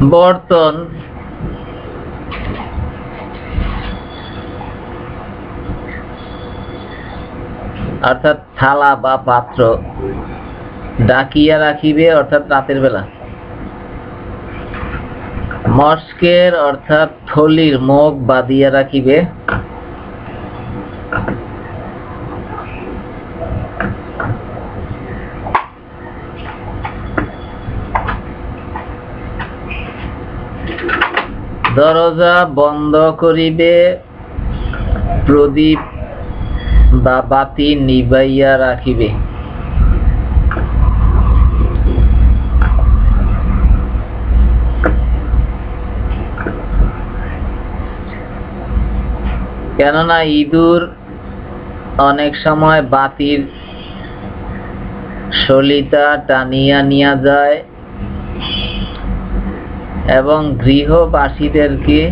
বর্তন অর্থাৎ থালা বা পাত্র ডাকিয়া রাখিবে অর্থাৎ রাতের বেলা। মস্কের অর্থাৎ থলির মুখ বাঁধিয়া রাখিবে। দরজা বন্ধ করিবে, প্রদীপ বা বাতি নিবাইয়া রাখিবে। কেননা ইঁদুর অনেক সময় বাতির সলিতা টানিয়া নিয়ে যায় এবং গৃহবাসীদেরকে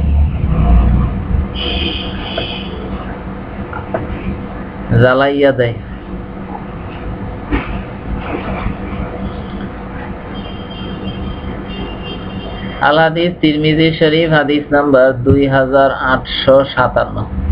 জ্বালাইয়া দেয়। আল হাদিস তিরমিজি শরীফ হাদিস নাম্বার 2857।